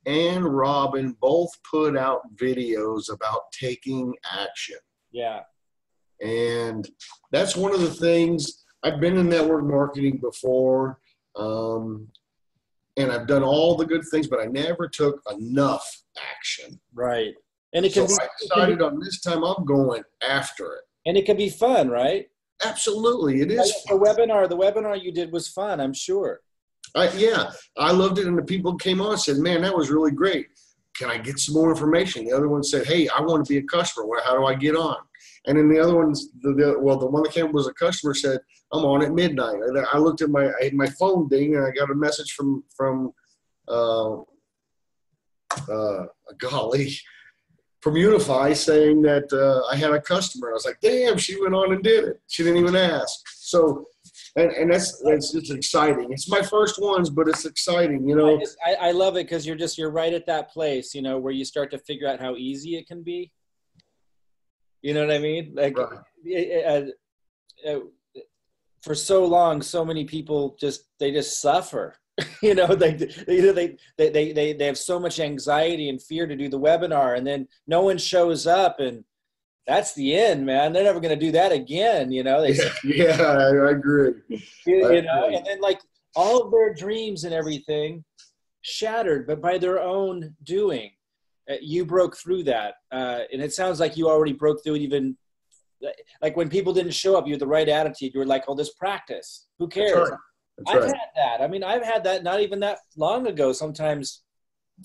and Robin both put out videos about taking action. Yeah. And that's one of the things. I've been in network marketing before, and I've done all the good things, but I never took enough action. Right. And it can I decided on this time I'm going after it. And it can be fun, right? Absolutely. It is fun. The webinar you did was fun, I'm sure. Yeah, I loved it. And the people came on and said, man, that was really great. Can I get some more information? The other one said, hey, I want to be a customer. How do I get on? And then the other ones, the one that came was a customer said, I'm on at midnight. I looked at my phone ding, and I got a message from Unify saying that I had a customer. I was like, damn, she went on and did it. She didn't even ask. So, and that's just exciting. It's my first ones, but it's exciting, you know. I love it because you're right at that place, you know, where you start to figure out how easy it can be. You know what I mean? Like, right. For so long, so many people just suffer. You know, they have so much anxiety and fear to do the webinar, and then no one shows up, and that's the end, man. They're never going to do that again. You know, I agree. You know, and then like all of their dreams and everything shattered, but by their own doing. You broke through that, and it sounds like you already broke through it. Even like when people didn't show up, you had the right attitude. You were like, "Oh, this practice. Who cares?" That's right. I've had that. I mean, I've had that not even that long ago. Sometimes,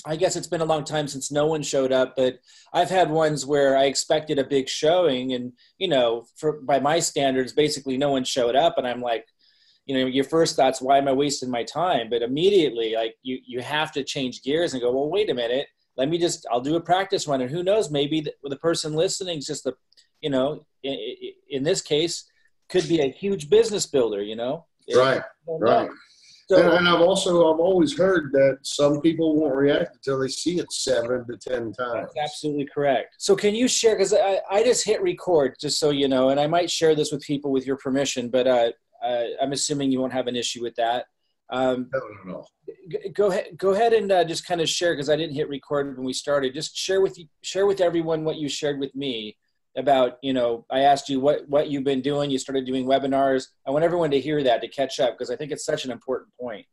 I guess it's been a long time since no one showed up, but I've had ones where I expected a big showing, and you know, by my standards, basically no one showed up, and I'm like, you know, your first thought's, why am I wasting my time? But immediately, like you have to change gears and go, well, wait a minute. I'll do a practice run, and who knows, maybe the person listening is just you know, in this case, could be a huge business builder, you know? Right. So, and I've always heard that some people won't react until they see it 7 to 10 times. That's absolutely correct. So can you share, because I just hit record, just so you know, and I might share this with people with your permission, but I'm assuming you won't have an issue with that. No. Go ahead and just kind of share, because I didn't hit record when we started. Just share with everyone what you shared with me about, you know, I asked you what you've been doing. You started doing webinars. I want everyone to hear that, to catch up, because I think it's such an important point.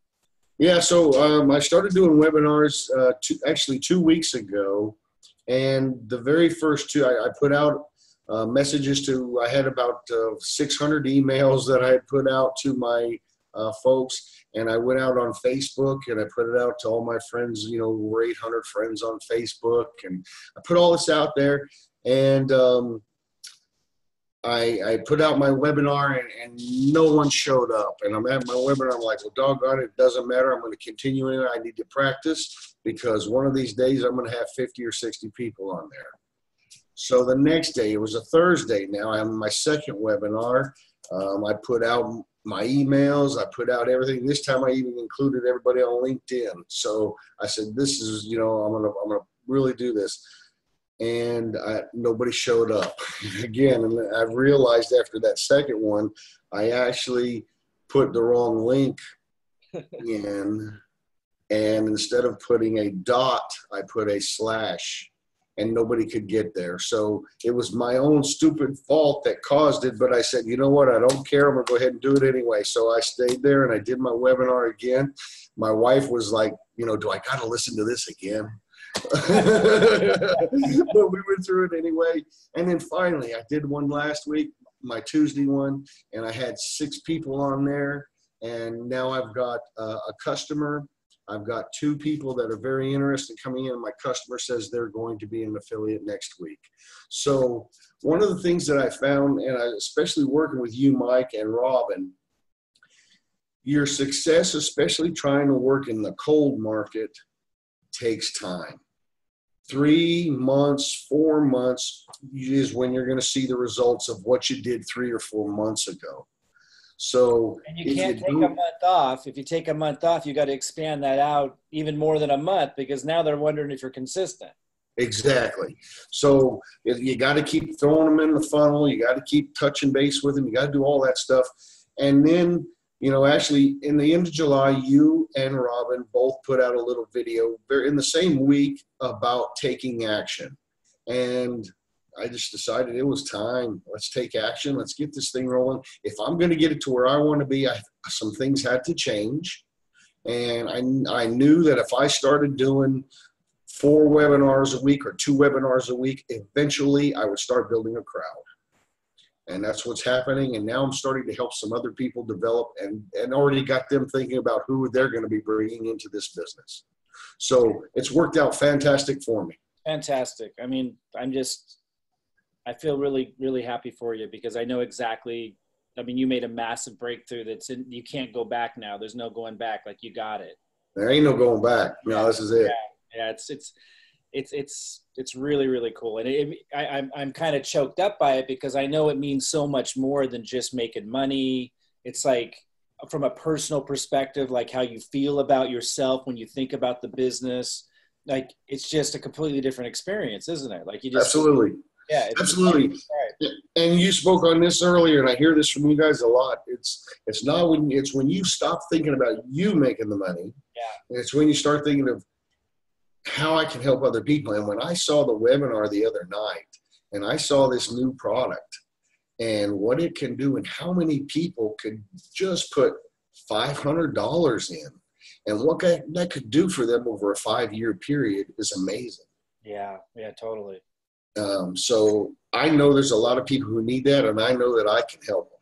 Yeah. So I started doing webinars 2 weeks ago, and the very first two, I put out messages to. I had about 600 emails that I had put out to my folks. And I went out on Facebook, and I put it out to all my friends. You know, we're 800 friends on Facebook, and I put all this out there. And I put out my webinar, and no one showed up. And I'm at my webinar. I'm like, well, doggone it, doesn't matter. I'm going to continue in it. I need to practice, because one of these days I'm going to have 50 or 60 people on there. So the next day, it was a Thursday. Now I'm on my second webinar. I put out my emails, I put out everything. This time I even included everybody on LinkedIn. So I said, this is, you know, I'm gonna really do this. And nobody showed up again. And I realized after that second one, I actually put the wrong link in. And instead of putting a dot, I put a slash. And nobody could get there. So it was my own stupid fault that caused it. But I said, you know what? I don't care. I'm going to go ahead and do it anyway. So I stayed there, and I did my webinar again. My wife was like, you know, do I got to listen to this again? But we went through it anyway. And then finally, I did one last week, my Tuesday one, and I had 6 people on there. And now I've got a customer. I've got 2 people that are very interested coming in. My customer says they're going to be an affiliate next week. So one of the things that I found, and especially working with you, Mike, and Robin, your success, especially trying to work in the cold market, takes time. 3 months, 4 months is when you're going to see the results of what you did 3 or 4 months ago. So, and you can't take a month off. If you take a month off, you got to expand that out even more than a month, because now they're wondering if you're consistent. Exactly. So you got to keep throwing them in the funnel. You got to keep touching base with them. You got to do all that stuff. And then Actually, in the end of July, you and Robin both put out a little video in the same week about taking action. And I just decided it was time. Let's take action. Let's get this thing rolling. If I'm going to get it to where I want to be, some things had to change. And I knew that if I started doing 4 webinars a week or 2 webinars a week, eventually I would start building a crowd. And that's what's happening. And now I'm starting to help some other people develop and already got them thinking about who they're going to be bringing into this business. So it's worked out fantastic for me. Fantastic. I mean, I feel really, really happy for you because I know exactly, you made a massive breakthrough you can't go back now. There's no going back. Like, you got it. There ain't no going back. No, this is it. Yeah. It's really, really cool. And I'm kind of choked up by it because I know it means so much more than just making money. It's like, from a personal perspective, like how you feel about yourself when you think about the business, like it's just a completely different experience, isn't it? Like, you just, absolutely. Yeah, absolutely. Right. And you spoke on this earlier, and I hear this from you guys a lot. It's when you stop thinking about you making the money. Yeah. It's when you start thinking of how I can help other people. And when I saw the webinar the other night, and I saw this new product and what it can do, and how many people could just put $500 in, and what that could do for them over a 5-year period is amazing. Yeah, totally. So I know there's a lot of people who need that, and I know that I can help them.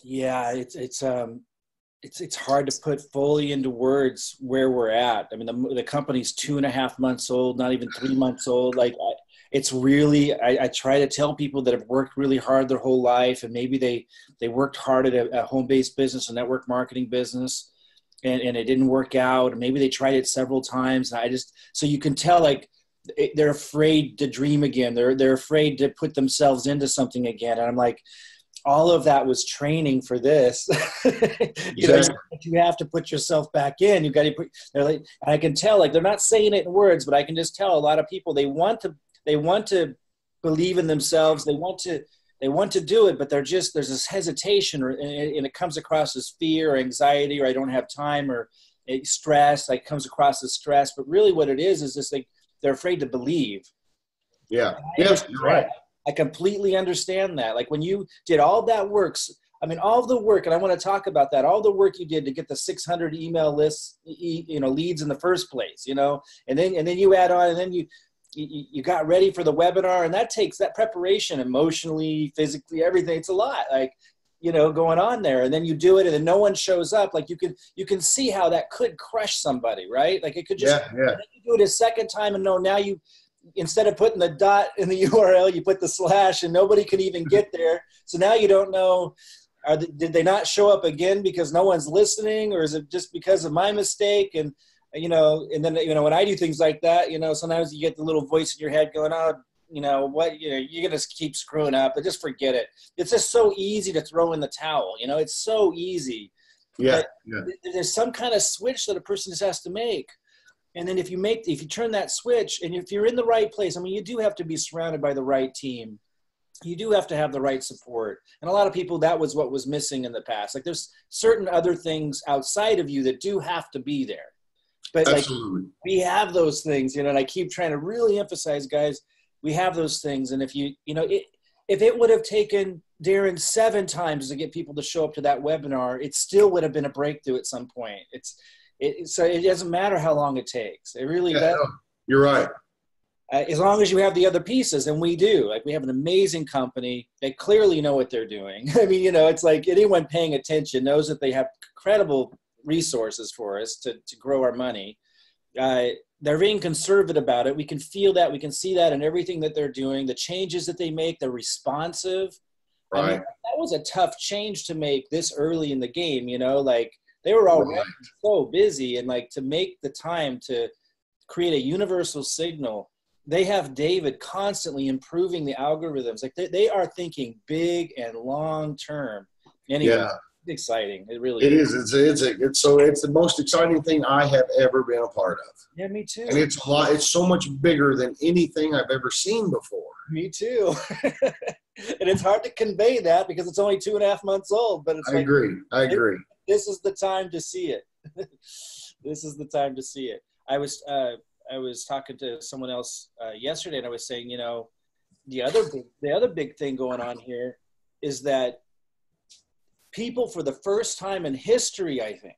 Yeah, it's hard to put fully into words where we're at. I mean, the company's 2.5 months old, not even 3 months old. Like, it's really, I try to tell people that have worked really hard their whole life, and maybe they worked hard at a home-based business, a network marketing business, and it didn't work out. And maybe they tried it several times. And so you can tell, like, they're afraid to dream again. They're afraid to put themselves into something again. And I'm like, all of that was training for this. You have to put yourself back in. You got to put. They're like, I can tell, like, they're not saying it in words, but I can just tell a lot of people they want to believe in themselves. They want to do it, but there's this hesitation, and it comes across as fear or anxiety, or I don't have time, or stress. Like, comes across as stress, but really what it is just like they're afraid to believe. Yeah. Yes, you're right. I completely understand that. Like, when you did all that work, all the work, and I want to talk about that, all the work you did to get the 600 email lists, leads in the first place, and then you add on, and then you got ready for the webinar, and that takes that preparation emotionally, physically, everything. It's a lot, like, going on there, and then you do it, and then no one shows up. Like, you can see how that could crush somebody, right? Like, it could just, yeah. And then you do it a second time, and now you, instead of putting the dot in the URL, you put the slash, and nobody can even get there. So now you don't know, did they not show up again because no one's listening, or is it just because of my mistake? And, and then, when I do things like that, sometimes you get the little voice in your head going, oh, you're going to keep screwing up, but just forget it. It's just so easy to throw in the towel. It's so easy. Yeah. There's some kind of switch that a person just has to make. And then if you turn that switch, and if you're in the right place, you do have to be surrounded by the right team. You do have to have the right support. And a lot of people, that was what was missing in the past. Like, there's certain other things outside of you that do have to be there. But absolutely. Like, we have those things, and I keep trying to really emphasize, guys, we have those things. And if if it would have taken Darren 7 times to get people to show up to that webinar, it still would have been a breakthrough at some point. So it doesn't matter how long it takes. It really does. No, you're right. As long as you have the other pieces, and we do. Like, we have an amazing company. They clearly know what they're doing. It's like anyone paying attention knows that they have incredible resources for us to grow our money. They're being conservative about it. We can feel that. We can see that in everything that they're doing, the changes that they make, they're responsive. Right. That was a tough change to make this early in the game, like, they were already so busy, and like, to make the time to create a universal signal, they have David constantly improving the algorithms. Like, they are thinking big and long term. Anyway, yeah. It's exciting. It really is. It's the most exciting thing I have ever been a part of. Yeah, me too. And it's so much bigger than anything I've ever seen before. Me too. And it's hard to convey that because it's only 2.5 months old, but it's I agree. This is the time to see it. This is the time to see it. I was talking to someone else yesterday, and I was saying, the other big thing going on here is that people, for the first time in history, I think,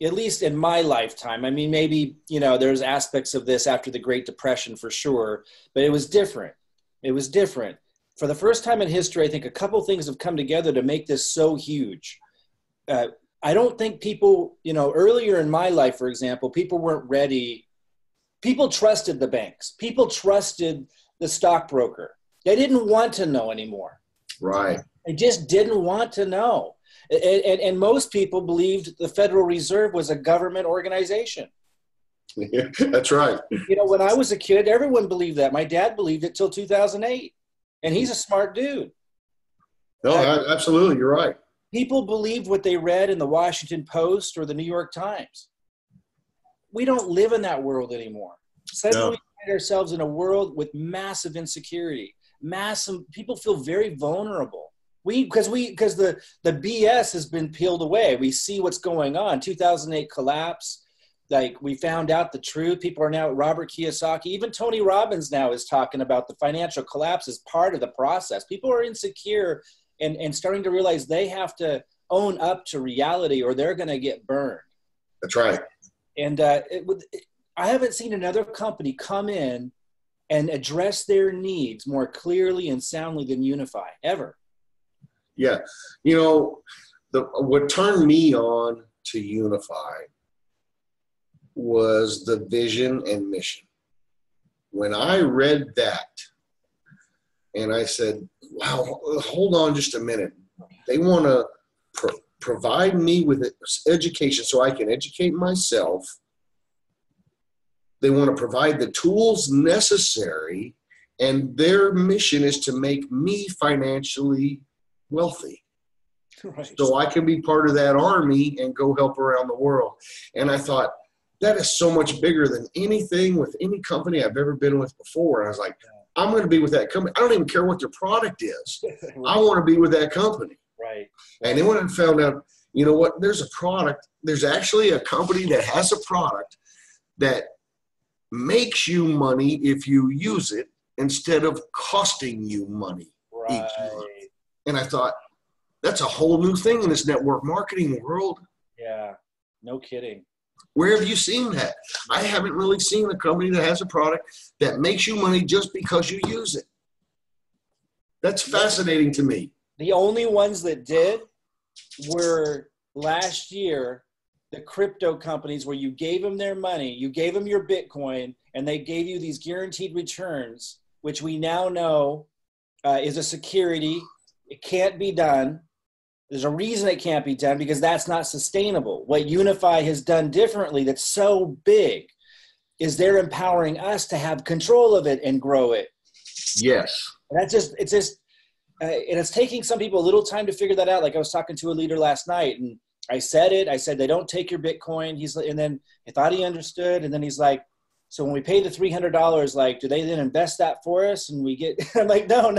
at least in my lifetime, I mean, maybe, there's aspects of this after the Great Depression for sure, but it was different. It was different. For the first time in history, I think a couple things have come together to make this so huge. I don't think people, earlier in my life, for example, people weren't ready. People trusted the banks. People trusted the stockbroker. They didn't want to know anymore. Right. They just didn't want to know. And most people believed the Federal Reserve was a government organization. Yeah, that's right. When I was a kid, everyone believed that. My dad believed it till 2008. And he's a smart dude. No, absolutely. You're right. People believed what they read in the Washington Post or the New York Times. We don't live in that world anymore. Suddenly we find ourselves in a world with massive insecurity. People feel very vulnerable. Because the BS has been peeled away. We see what's going on. 2008 collapse. Like, we found out the truth. People are now, Robert Kiyosaki, even Tony Robbins now is talking about the financial collapse as part of the process. People are insecure and starting to realize they have to own up to reality or they're going to get burned. That's right. And I haven't seen another company come in and address their needs more clearly and soundly than Unify, ever. Yeah. What turned me on to Unify was the vision and mission. When I read that and I said, wow, hold on just a minute. They want to provide me with education so I can educate myself. They want to provide the tools necessary, and their mission is to make me financially wealthy. Right. So I can be part of that army and go help around the world. And I thought, that is so much bigger than anything with any company I've ever been with before. And I was like, I'm going to be with that company. I don't even care what their product is. Right. I want to be with that company. Right. And then when I found out, there's a product, there's actually a company that has a product that makes you money if you use it instead of costing you money each month. And I thought, that's a whole new thing in this network marketing world. Yeah, no kidding. Where have you seen that? I haven't really seen a company that has a product that makes you money just because you use it. That's fascinating to me. The only ones that did were last year, the crypto companies where you gave them their money, you gave them your Bitcoin, and they gave you these guaranteed returns, which we now know is a security. It can't be done. There's a reason it can't be done, because that's not sustainable. What Unify has done differently that's so big is they're empowering us to have control of it and grow it. Yes. And it's taking some people a little time to figure that out. Like, I was talking to a leader last night, and I said, they don't take your Bitcoin. And then I thought he understood. And then he's like, so when we pay the $300, like, do they then invest that for us? And we get, I'm like, no.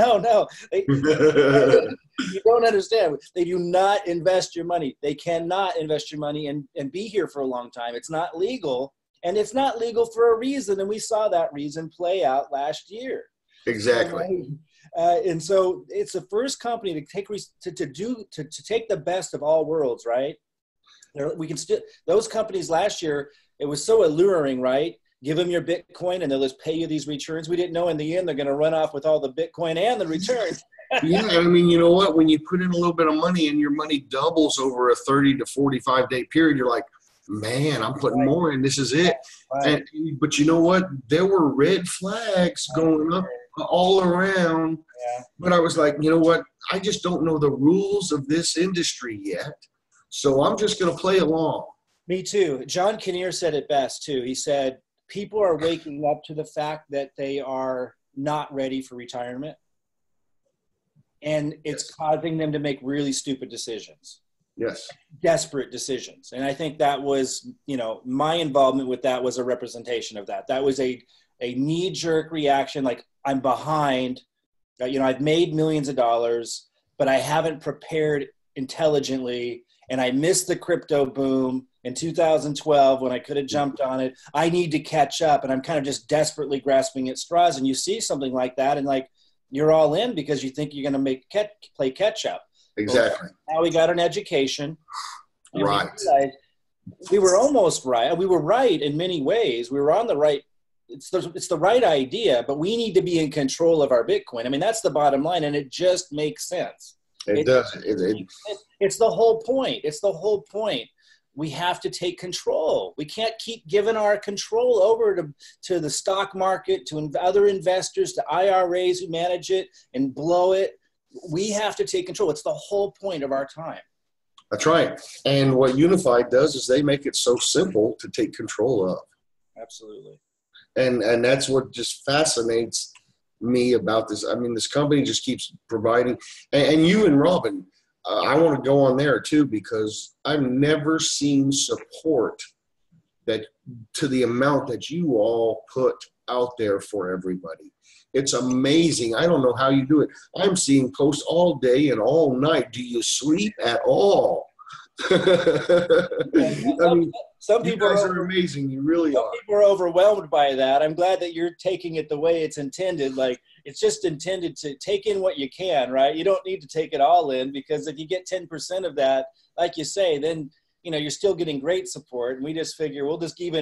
You don't understand. They do not invest your money. They cannot invest your money and be here for a long time. It's not legal, and it's not legal for a reason. And we saw that reason play out last year. Exactly. And so it's the first company to take take the best of all worlds, right? Those companies last year, it was so alluring, right? Give them your Bitcoin and they'll just pay you these returns. We didn't know in the end they're going to run off with all the Bitcoin and the returns. Yeah, I mean, you know what? When you put in a little bit of money and your money doubles over a 30 to 45 day period, you're like, man, I'm putting more in. This is it. Right. But you know what? There were red flags going up all around. Yeah. But I was like, you know what? I just don't know the rules of this industry yet. So I'm just going to play along. Me too. John Kinnear said it best too. He said, people are waking up to the fact that they are not ready for retirement. And it's causing them to make really stupid decisions. Yes. Desperate decisions. And I think that was, my involvement with that was a representation of that. That was a knee-jerk reaction, like, I'm behind. I've made millions of dollars, but I haven't prepared intelligently, and I missed the crypto boom in 2012 when I could have jumped on it. I need to catch up, and I'm kind of just desperately grasping at straws. And you see something like that, and like you're all in because you think you're going to play catch up. Exactly. Well, now we got an education. Right. We were almost right. We were right in many ways. We were on the right. It's the right idea, but we need to be in control of our Bitcoin. I mean, that's the bottom line, and it just makes sense. It does. It's the whole point. It's the whole point. We have to take control. We can't keep giving our control over to the stock market, to other investors, to IRAs who manage it and blow it. We have to take control. It's the whole point of our time. That's right. And what Unified does is they make it so simple to take control of. Absolutely. And that's what just fascinates me about this. I mean, this company just keeps providing. And you and Robin, I want to go on there too, because I've never seen support that to the amount that you all put out there for everybody. It's amazing. I don't know how you do it. I'm seeing posts all day and all night. Do you sleep at all? I mean, some people are amazing. You really are. Some people are overwhelmed by that. I'm glad that you're taking it the way it's intended. Like, it's just intended to take in what you can, right? You don't need to take it all in, because if you get 10% of that, like you say, then you're still getting great support. And we just figure we'll just give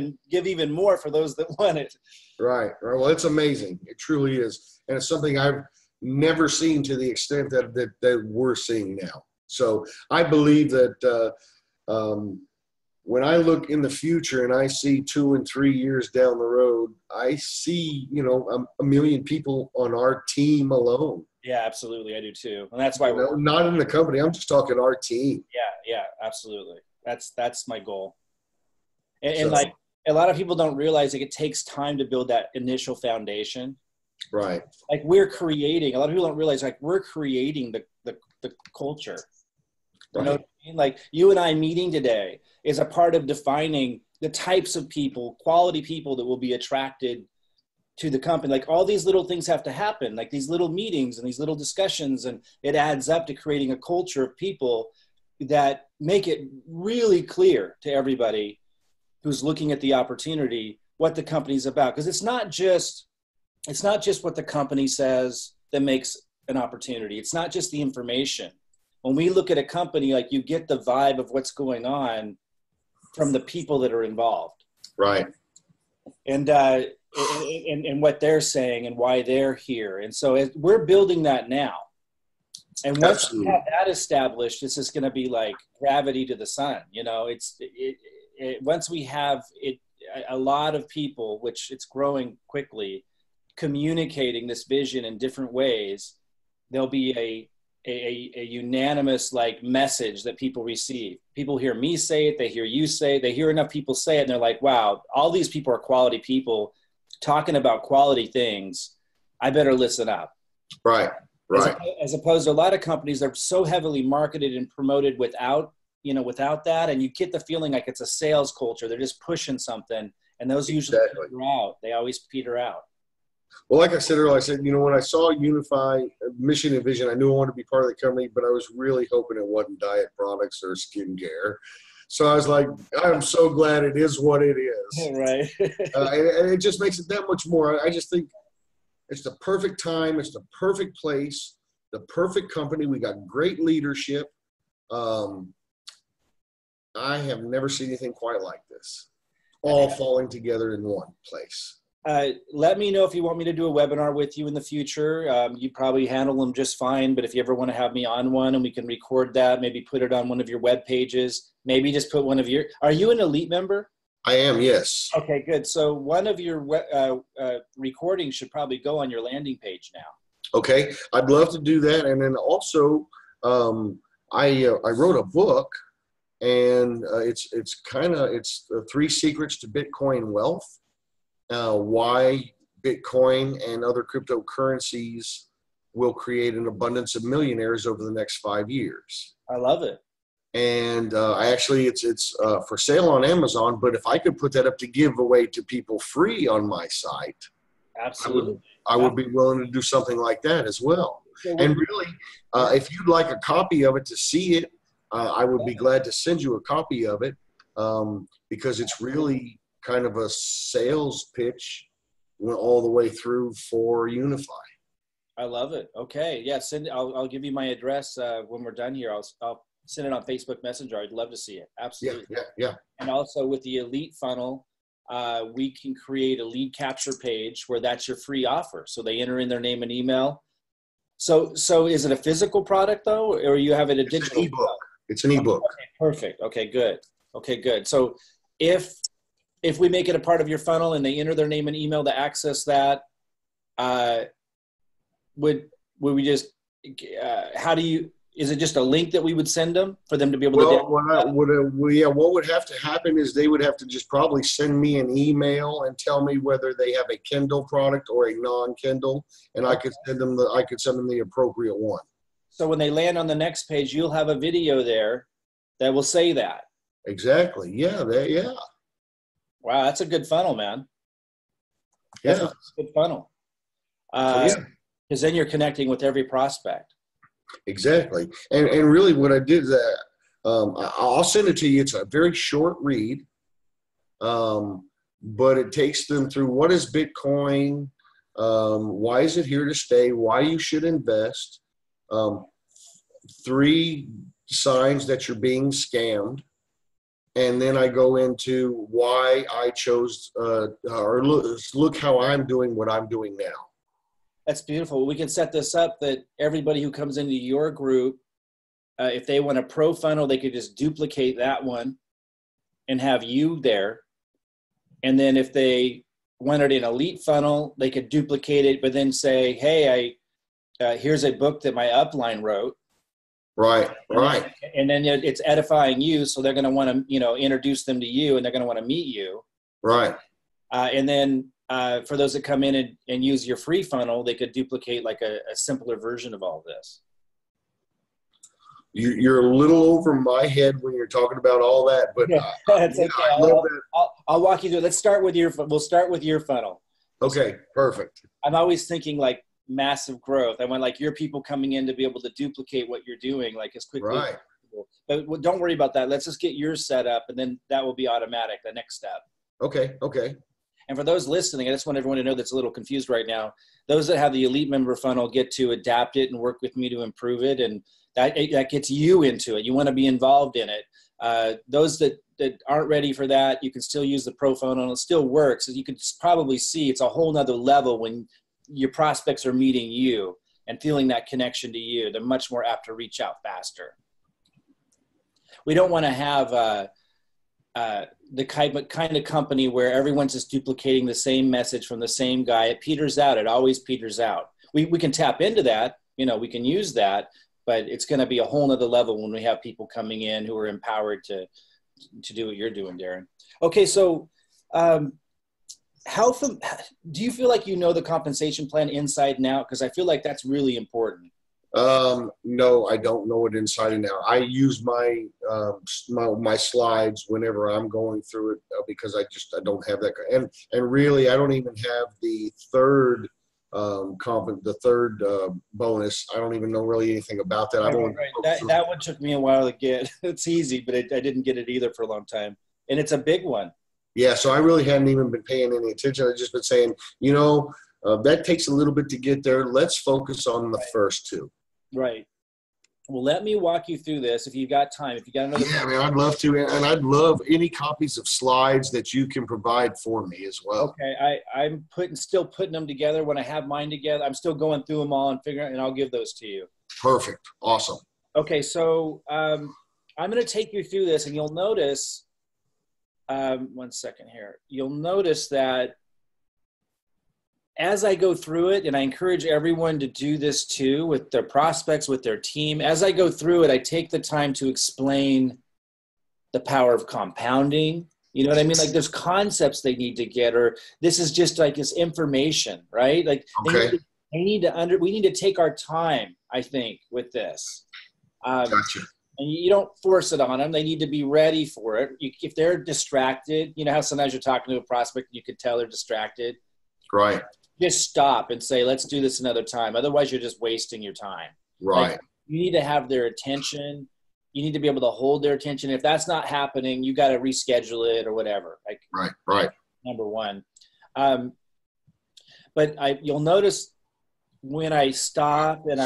even more for those that want it. Right. Well, it's amazing. It truly is, and it's something I've never seen to the extent that we're seeing now. So I believe that when I look in the future and I see 2 and 3 years down the road, I see, a million people on our team alone. Yeah, absolutely. I do too. And that's why we're not in the company. I'm just talking our team. Yeah, absolutely. That's my goal. And like a lot of people don't realize, like, it takes time to build that initial foundation. Right. Like, a lot of people don't realize, like, we're creating the culture. You know what I mean? Like, you and I meeting today is a part of defining the types of people, quality people that will be attracted to the company. Like, all these little things have to happen, like these little meetings and these little discussions, and it adds up to creating a culture of people that make it really clear to everybody who's looking at the opportunity what the company's about. Because it's not just what the company says that makes an opportunity. It's not just the information. When we look at a company, like, you get the vibe of what's going on from the people that are involved. Right. And what they're saying and why they're here. And so we're building that now. And once we have that established, it's just going to be like gravity to the sun. Once we have it, a lot of people, which it's growing quickly, communicating this vision in different ways, there'll be a unanimous, like, message that people receive. People hear me say it, they hear you say it, they hear enough people say it, and they're like, wow, all these people are quality people talking about quality things. I better listen up. Right. As opposed to a lot of companies that are so heavily marketed and promoted without that, and you get the feeling like it's a sales culture. They're just pushing something, and those usually peter out. They always peter out. Well, like I said earlier, when I saw Unify mission and vision, I knew I wanted to be part of the company, but I was really hoping it wasn't diet products or skincare. So I was like, I'm so glad it is what it is. Right. And it just makes it that much more. I just think it's the perfect time. It's the perfect place, the perfect company. We got great leadership. I have never seen anything quite like this, all falling together in one place. Let me know if you want me to do a webinar with you in the future. You probably handle them just fine, but if you ever want to have me on one and we can record that, maybe put it on one of your web pages, maybe just put are you an elite member? I am, yes. Okay, good. So one of your recordings should probably go on your landing page now. Okay, I'd love to do that. And then also, I wrote a book, and it's 3 Secrets to Bitcoin Wealth. Why Bitcoin and other cryptocurrencies will create an abundance of millionaires over the next 5 years. I love it. And it's for sale on Amazon, but if I could put that up to give away to people free on my site, Absolutely. I would be willing to do something like that as well. So And really, if you'd like a copy of it to see it, I would be glad to send you a copy of it, because it's really kind of a sales pitch all the way through for Unify. I love it. Okay. Yeah. I'll give you my address when we're done here. I'll send it on Facebook Messenger. I'd love to see it. Absolutely. Yeah. And also with the Elite funnel, we can create a lead capture page where that's your free offer. So they enter in their name and email. So is it a physical product though, or you have it a digital? It's an ebook. It's an ebook. Okay, perfect. Okay, good. So if we make it a part of your funnel and they enter their name and email to access that, would we just, is it just a link that we would send them for them to be able to download? What would have to happen is they would have to just probably send me an email and tell me whether they have a Kindle product or a non-Kindle, and I could send them the appropriate one. So when they land on the next page, you'll have a video there that will say that. Exactly. Yeah. Wow, that's a good funnel, man. Yeah. That's a good funnel. Because then you're connecting with every prospect. Exactly. And really what I did is I'll send it to you. It's a very short read, but it takes them through what is Bitcoin, why is it here to stay, why you should invest, 3 signs that you're being scammed. And then I go into why I chose, or look how I'm doing what I'm doing now. That's beautiful. We can set this up that everybody who comes into your group, if they want a pro funnel, they could just duplicate that one and have you there. And then if they wanted an elite funnel, they could duplicate it, but then say, hey, here's a book that my upline wrote. Right. And then it's edifying you. So they're going to want to, introduce them to you, and they're going to want to meet you. Right. And then for those that come in and use your free funnel, they could duplicate like a simpler version of all this. You're a little over my head when you're talking about all that, but that's okay. I love that. I'll walk you through. We'll start with your funnel. Okay, perfect. I'm always thinking like massive growth. I want like your people coming in to be able to duplicate what you're doing like as quickly as possible. But don't worry about that. Let's just get yours set up, and then that will be automatic, the next step. Okay. And for those listening, I just want everyone to know that's a little confused right now. Those that have the elite member funnel get to adapt it and work with me to improve it. And that gets you into it. You want to be involved in it. Those that aren't ready for that, you can still use the pro funnel. It still works. As you can probably see, it's a whole nother level when your prospects are meeting you and feeling that connection to you. They're much more apt to reach out faster. We don't want to have the kind of company where everyone's just duplicating the same message from the same guy. It peters out. It always peters out. We can tap into that. We can use that, but it's going to be a whole nother level when we have people coming in who are empowered to do what you're doing, Darren. Okay. So, do you feel like the compensation plan inside and out? Because I feel like that's really important. No, I don't know it inside and out. I use my slides whenever I'm going through it because I don't have that. And really, I don't even have the third bonus. I don't even know really anything about that. Right. That one took me a while to get. It's easy, but I didn't get it either for a long time. And it's a big one. Yeah, so I really hadn't even been paying any attention. I've just been saying, that takes a little bit to get there. Let's focus on the first 2. Right. Well, let me walk you through this if you've got time. If you got another. Yeah, I'd love to, and I'd love any copies of slides that you can provide for me as well. Okay, I'm still putting them together. When I have mine together, I'm still going through them all and figuring, and I'll give those to you. Perfect. Awesome. Okay, so I'm going to take you through this, and you'll notice. 1 second here. You'll notice that as I go through it, and I encourage everyone to do this too with their prospects, with their team, as I go through it, I take the time to explain the power of compounding. You know what I mean? Like there's concepts they need to get, or this is just like this information, right? Like okay. we need to take our time, I think, with this. Gotcha. And you don't force it on them. They need to be ready for it. If they're distracted, how sometimes you're talking to a prospect, you could tell they're distracted. Right. Just stop and say, let's do this another time. Otherwise, you're just wasting your time. Right. Like, you need to have their attention. You need to be able to hold their attention. If that's not happening, you got to reschedule it or whatever. Like, right. Number one. But you'll notice when I stop and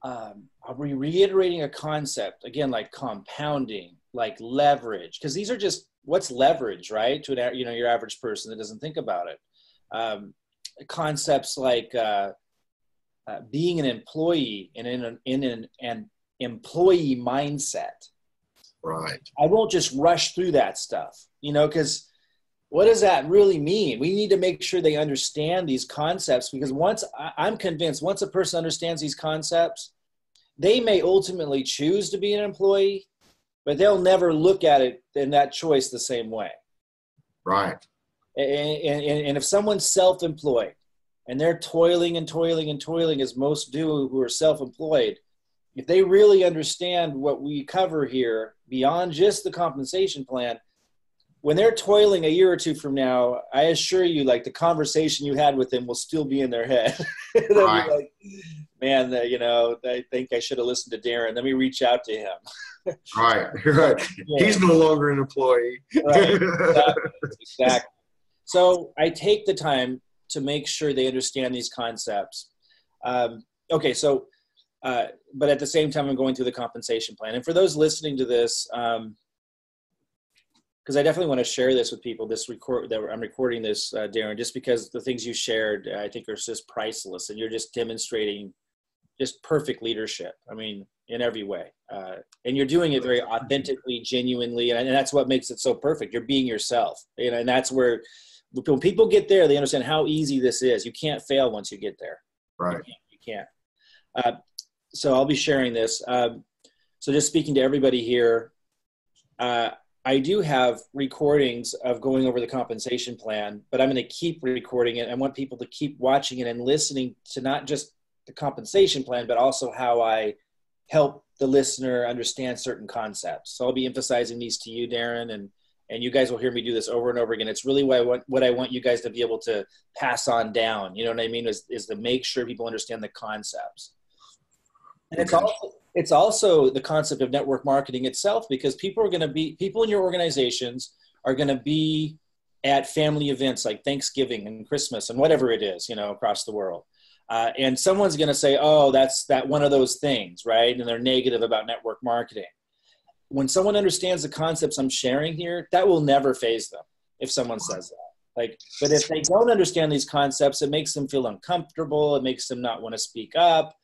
I'll be reiterating a concept, again, like compounding, like leverage, because these are just, what's leverage, right? To an, your average person that doesn't think about it. Concepts like being an employee and in an employee mindset. Right. I won't just rush through that stuff, because what does that really mean? We need to make sure they understand these concepts, because I'm convinced once a person understands these concepts, they may ultimately choose to be an employee, but they'll never look at it in that choice the same way. Right. And if someone's self-employed and they're toiling and toiling and toiling, as most do who are self-employed, if they really understand what we cover here beyond just the compensation plan, when they're toiling a year or two from now, I assure you, like, the conversation you had with them will still be in their head. They'll Right. be like, man, I think I should have listened to Darren. Let me reach out to him. Right. Right. Yeah. He's no longer an employee. Right. Exactly. So I take the time to make sure they understand these concepts. Okay, so, but at the same time, I'm going through the compensation plan. And for those listening to this, because I definitely want to share this with people, I'm recording this, Darren, just because the things you shared, I think are just priceless, and you're just demonstrating just perfect leadership. I mean, in every way. And you're doing it very authentically, genuinely, and that's what makes it so perfect. You're being yourself, and that's where, when people get there, they understand how easy this is. You can't fail once you get there. Right. You can't. So I'll be sharing this. So just speaking to everybody here, I do have recordings of going over the compensation plan, but I'm going to keep recording it. I want people to keep watching it and listening to not just the compensation plan, but also how I help the listener understand certain concepts. So I'll be emphasizing these to you, Darren, and you guys will hear me do this over and over again. It's really what I want you guys to be able to pass on down. You know what I mean? Is to make sure people understand the concepts. And it's also the concept of network marketing itself, because people in your organizations are going to be at family events like Thanksgiving and Christmas and whatever it is, across the world. And someone's going to say, oh, that's that one of those things, right? And they're negative about network marketing. When someone understands the concepts I'm sharing here, that will never faze them if someone says that. But if they don't understand these concepts, it makes them feel uncomfortable. It makes them not want to speak up.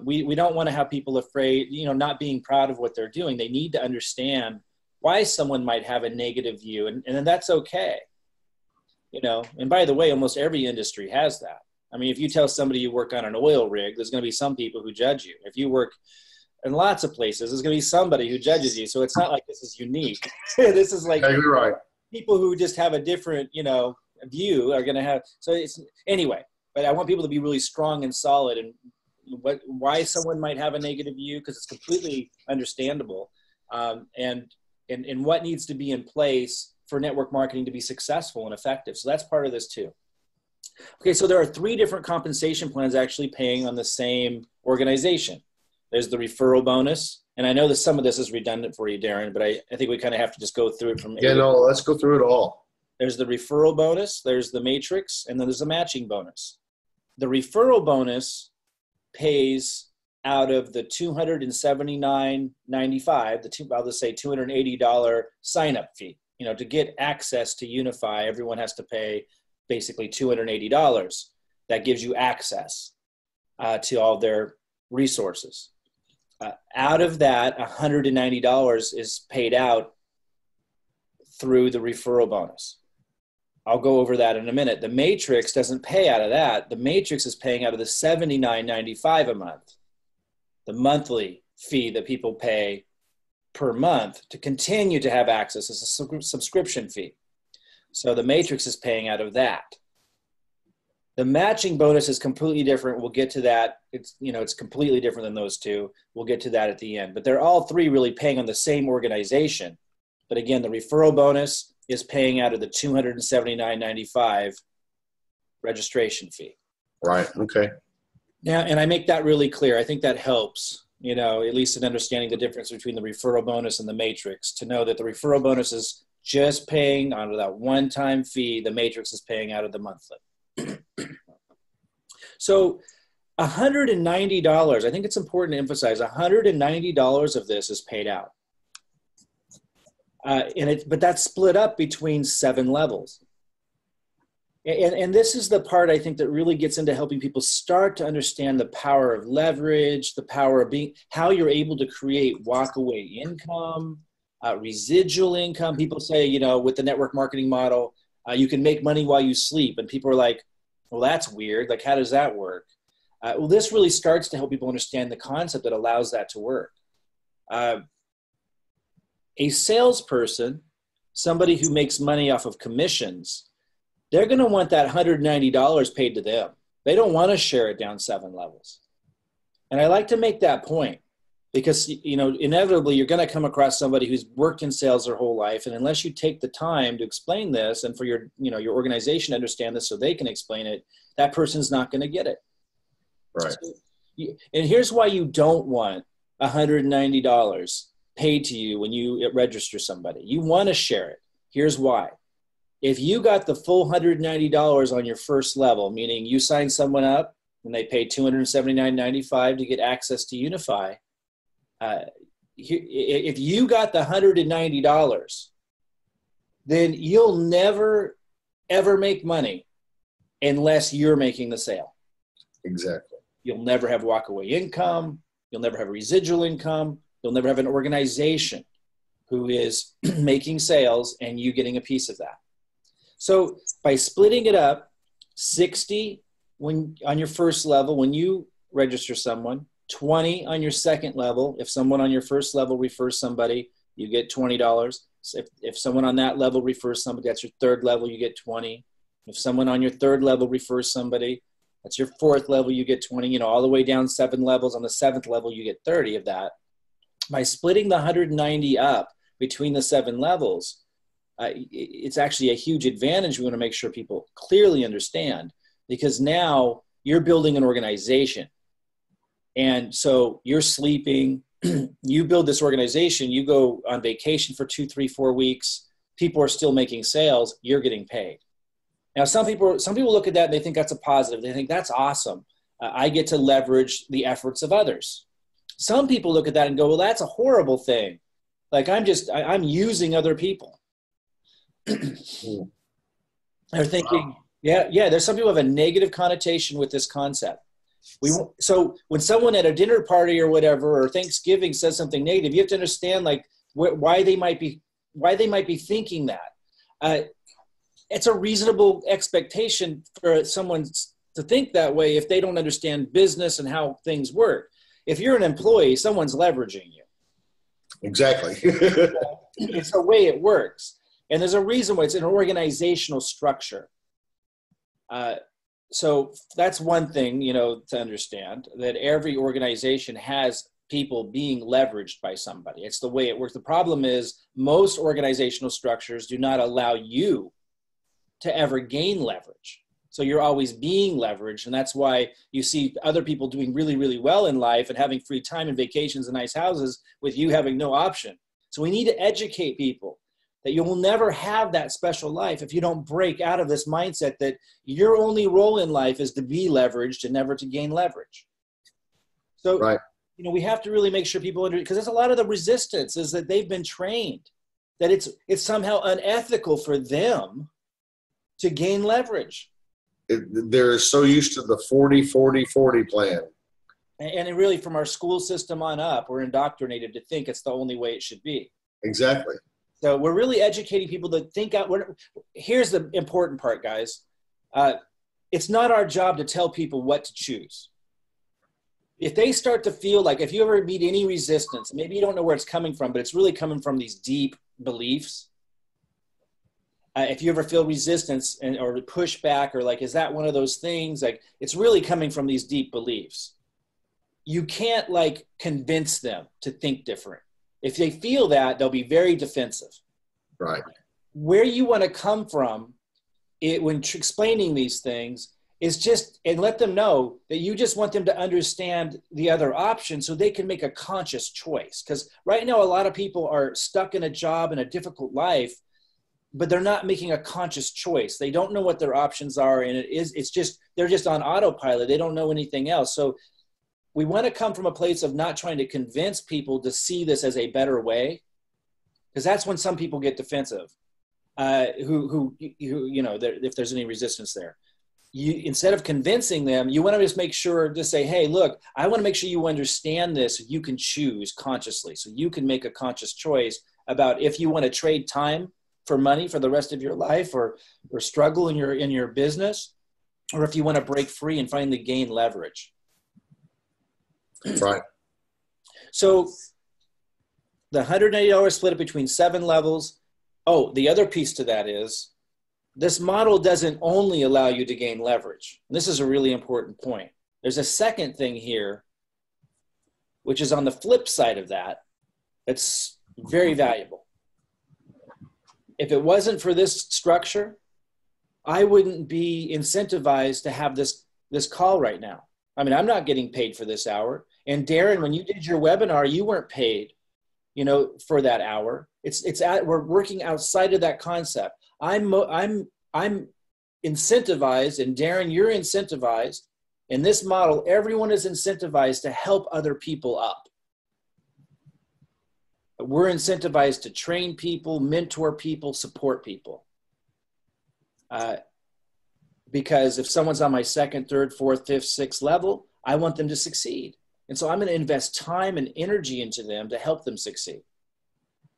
We don't want to have people afraid, not being proud of what they're doing. They need to understand why someone might have a negative view, and then that's okay. And by the way, almost every industry has that. I mean, if you tell somebody you work on an oil rig, there's going to be some people who judge you. If you work in lots of places, there's going to be somebody who judges you. So it's not like this is unique. This is like right. People who just have a different, view are going to have. So it's anyway. But I want people to be really strong and solid, and why someone might have a negative view, because it's completely understandable, and what needs to be in place for network marketing to be successful and effective. So that's part of this too. Okay, so there are 3 different compensation plans actually paying on the same organization. There's the referral bonus, and I know that some of this is redundant for you, Darren, but I think we kind of have to just go through it from. Yeah, no, let's go through it all. There's the referral bonus, there's the matrix, and then there's the matching bonus. The referral bonus pays out of the $279.95, I'll just say $280 sign-up fee. To get access to Unify, everyone has to pay basically $280. That gives you access to all their resources. Out of that, $190 is paid out through the referral bonus. I'll go over that in a minute. The matrix doesn't pay out of that. The matrix is paying out of the $79.95 a month, the monthly fee that people pay per month to continue to have access as a subscription fee. So the matrix is paying out of that. The matching bonus is completely different. We'll get to that. It's completely different than those two. We'll get to that at the end. But they're all 3 really paying on the same organization. But again, the referral bonus is paying out of the $279.95 registration fee. Right. Okay. Yeah, and I make that really clear. I think that helps, at least in understanding the difference between the referral bonus and the matrix, to know that the referral bonus is just paying out of that one-time fee. The matrix is paying out of the monthly. So $190, I think it's important to emphasize, $190 of this is paid out. But that's split up between 7 levels. And this is the part I think that really gets into helping people start to understand the power of leverage, the power of how you're able to create walkaway income, residual income. People say, with the network marketing model, you can make money while you sleep. And people are like, well, that's weird. Like, how does that work? Well, this really starts to help people understand the concept that allows that to work. A salesperson, somebody who makes money off of commissions, they're going to want that $190 paid to them. They don't want to share it down 7 levels. And I like to make that point because, inevitably you're going to come across somebody who's worked in sales their whole life. And unless you take the time to explain this and for your organization to understand this so they can explain it, that person's not going to get it. Right. So, and here's why you don't want $190 paid to you when you register somebody. You want to share it. Here's why. If you got the full $190 on your first level, meaning you sign someone up and they pay $279.95 to get access to Unify, if you got the $190, then you'll never, ever make money unless you're making the sale. Exactly. You'll never have walkaway income. You'll never have residual income. You'll never have an organization who is making sales and you getting a piece of that. So by splitting it up, 60 on your first level when you register someone, 20 on your second level. If someone on your first level refers somebody, you get $20. So if someone on that level refers somebody, that's your third level, you get 20. If someone on your third level refers somebody, that's your fourth level, you get 20, all the way down 7 levels. On the 7th level, you get 30 of that. By splitting the 190 up between the 7 levels, it's actually a huge advantage we want to make sure people clearly understand, because now you're building an organization. And so you're sleeping, you build this organization, you go on vacation for 2, 3, 4 weeks, people are still making sales, you're getting paid. Now, some people look at that and they think that's a positive. They think that's awesome. I get to leverage the efforts of others. Some people look at that and go, well, that's a horrible thing. Like I'm using other people. They're thinking, there's some people who have a negative connotation with this concept. So when someone at a dinner party or whatever, or Thanksgiving says something negative, you have to understand why they might be thinking that. It's a reasonable expectation for someone to think that way if they don't understand business and how things work. If you're an employee, someone's leveraging you. Exactly. It's the way it works. And there's a reason why it's an organizational structure. So that's one thing, to understand, that every organization has people being leveraged by somebody. It's the way it works. The problem is most organizational structures do not allow you to ever gain leverage. So you're always being leveraged. And that's why you see other people doing really, really well in life and having free time and vacations and nice houses with you having no option. So we need to educate people that you will never have that special life if you don't break out of this mindset that your only role in life is to be leveraged and never to gain leverage. So, right. We have to really make sure people understand, because there's a lot of the resistance is that they've been trained that it's somehow unethical for them to gain leverage. They're so used to the 40-40-40 plan. And really from our school system on up, we're indoctrinated to think it's the only way it should be. Exactly. So we're really educating people to think out. Here's the important part, guys. It's not our job to tell people what to choose. If they start to feel like, if you ever meet any resistance, maybe you don't know where it's coming from, but it's really coming from these deep beliefs. If you ever feel resistance or pushback, or like, is that one of those things? Like, it's really coming from these deep beliefs. You can't convince them to think different. If they feel that, they'll be very defensive. Right. Where you want to come from when explaining these things is just, and let them know that you just want them to understand the other option so they can make a conscious choice. Because right now, a lot of people are stuck in a job in a difficult life, but they're not making a conscious choice. They don't know what their options are. And they're just on autopilot. They don't know anything else. So we want to come from a place of not trying to convince people to see this as a better way, because that's when some people get defensive, if there's any resistance there. Instead of convincing them, you want to just make sure to say, hey, look, I want to make sure you understand this. So you can choose consciously. So you can make a conscious choice about if you want to trade time for money for the rest of your life, or struggle in your business, or if you want to break free and finally gain leverage. Right. So the $180 split it between 7 levels. Oh, the other piece to that is this model doesn't only allow you to gain leverage. And this is a really important point. There's a second thing here, which is on the flip side of that, that's very valuable. If it wasn't for this structure, I wouldn't be incentivized to have this call right now. I mean, I'm not getting paid for this hour. And Darren, when you did your webinar, you weren't paid, for that hour. We're working outside of that concept. I'm incentivized, and Darren, you're incentivized. In this model, everyone is incentivized to help other people up. We're incentivized to train people, mentor people, support people. Because if someone's on my 2nd, 3rd, 4th, 5th, 6th level, I want them to succeed. And so I'm going to invest time and energy into them to help them succeed.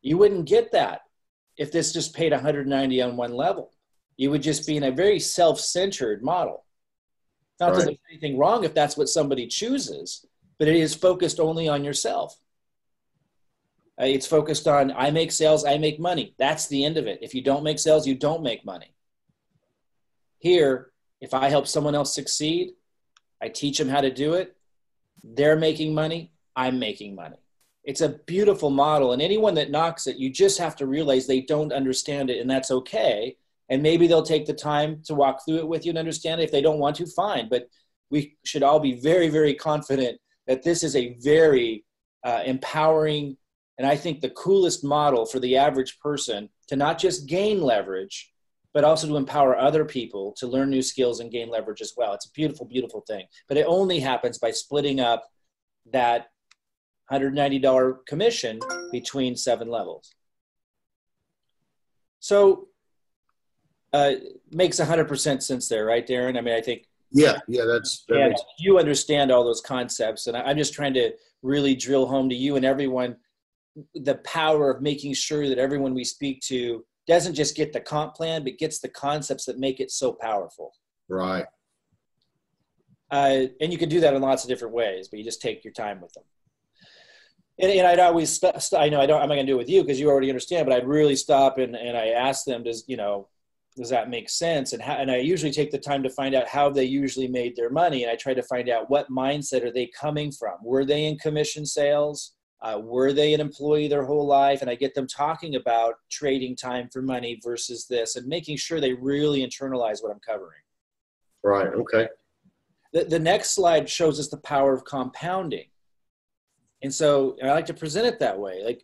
You wouldn't get that if this just paid $190 on one level. You would just be in a very self-centered model. Not that there's anything wrong if that's what somebody chooses, but it is focused only on yourself. It's focused on, I make sales, I make money. That's the end of it. If you don't make sales, you don't make money. Here, if I help someone else succeed, I teach them how to do it, they're making money, I'm making money. It's a beautiful model, and anyone that knocks it, you just have to realize they don't understand it, and that's okay. And maybe they'll take the time to walk through it with you and understand it. If they don't want to, fine. But we should all be very, very confident that this is a very empowering, and I think the coolest model for the average person to not just gain leverage, but also to empower other people to learn new skills and gain leverage as well. It's a beautiful, beautiful thing. But it only happens by splitting up that $190 commission between 7 levels. So makes 100% sense there, right, Darren? I mean, I think. Yeah, you understand all those concepts. And I'm just trying to really drill home to you and everyone the power of making sure that everyone we speak to doesn't just get the comp plan, but gets the concepts that make it so powerful. Right. And you can do that in lots of different ways, but you just take your time with them. And I'd always, I know I'm not going to do it with you because you already understand, but I'd really stop and I ask them, does that make sense? And I usually take the time to find out how they usually made their money. And I try to find out what mindset are they coming from? Were they in commission sales? Were they an employee their whole life? And I get them talking about trading time for money versus this and making sure they really internalize what I'm covering. Right. Okay. The next slide shows us the power of compounding. And so I like to present it that way.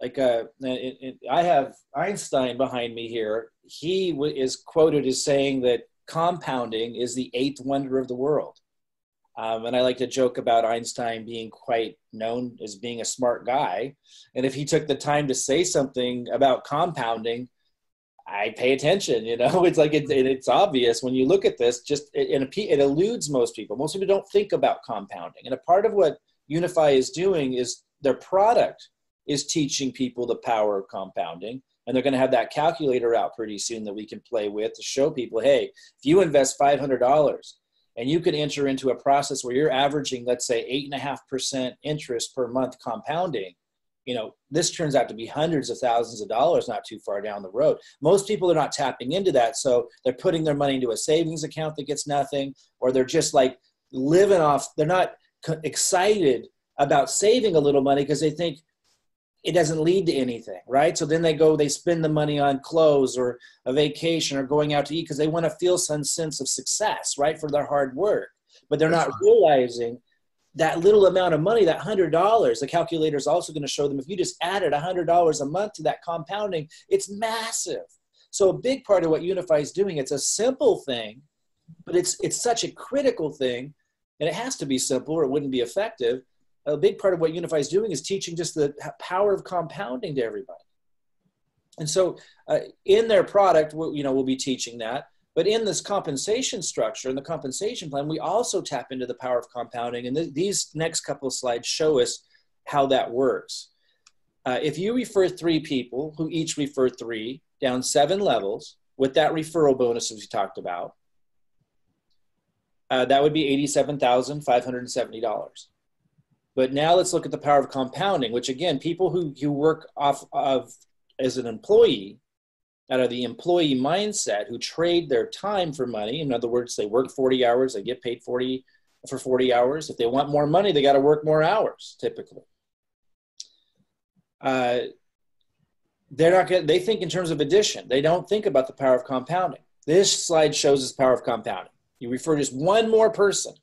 I have Einstein behind me here. He is quoted as saying that compounding is the 8th wonder of the world. And I like to joke about Einstein being quite known as being a smart guy. And if he took the time to say something about compounding, I pay attention, It's like it's obvious when you look at this, it eludes most people. Most people don't think about compounding. And a part of what Unify is doing is their product is teaching people the power of compounding. And they're going to have that calculator out pretty soon that we can play with to show people, hey, if you invest $500 and you can enter into a process where you're averaging, let's say, 8.5% interest per month compounding, this turns out to be hundreds of thousands of dollars not too far down the road. Most people are not tapping into that. So they're putting their money into a savings account that gets nothing, or they're just like living off. They're not excited about saving a little money because they think, it doesn't lead to anything, right? So then they spend the money on clothes or a vacation or going out to eat because they want to feel some sense of success, right, for their hard work. But they're not realizing that little amount of money, that $100, the calculator is also going to show them if you just added $100 a month to that compounding, it's massive. So a big part of what Unify is doing, it's a simple thing, but it's such a critical thing, and it has to be simple or it wouldn't be effective. A big part of what Unify is doing is teaching just the power of compounding to everybody. And so in their product, we'll be teaching that. But in this compensation structure, in the compensation plan, we also tap into the power of compounding. And these next couple of slides show us how that works. If you refer 3 people who each refer 3 down 7 levels with that referral bonus as we talked about, that would be $87,570. But now let's look at the power of compounding, which again, people who work off of as an employee, out of the employee mindset, who trade their time for money. In other words, they work 40 hours, they get paid 40 for 40 hours. If they want more money, they got to work more hours, typically. They think in terms of addition. They don't think about the power of compounding. This slide shows us the power of compounding. You refer just one more person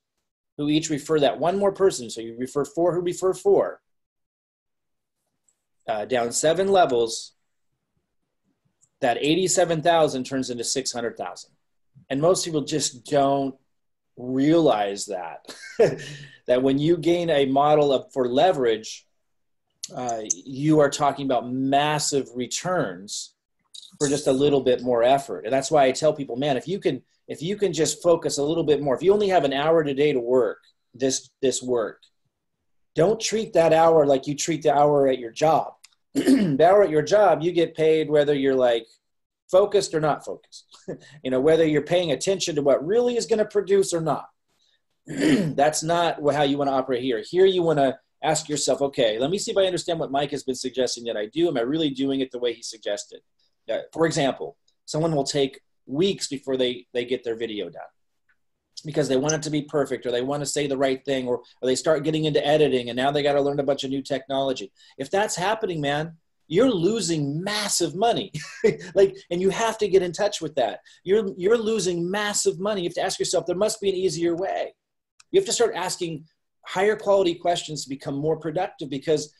who each refer that one more person. So you refer 4 who refer 4. Down 7 levels, that 87,000 turns into 600,000. And most people just don't realize that, that when you gain a model for leverage, you are talking about massive returns for just a little bit more effort. And that's why I tell people, man, if you can just focus a little bit more, if you only have an hour today to work this work, don't treat that hour like you treat the hour at your job. The hour at your job, you get paid whether you're like focused or not focused, whether you're paying attention to what really is going to produce or not. That's not how you want to operate here. Here you want to ask yourself, okay, let me see if I understand what Mike has been suggesting that I do. Am I really doing it the way he suggested? For example, someone will take weeks before they get their video done because they want it to be perfect, or they want to say the right thing, or they start getting into editing and now they got to learn a bunch of new technology. If that's happening, man, you're losing massive money. And you have to get in touch with that. You're losing massive money. You have to ask yourself, there must be an easier way. You have to start asking higher quality questions to become more productive, because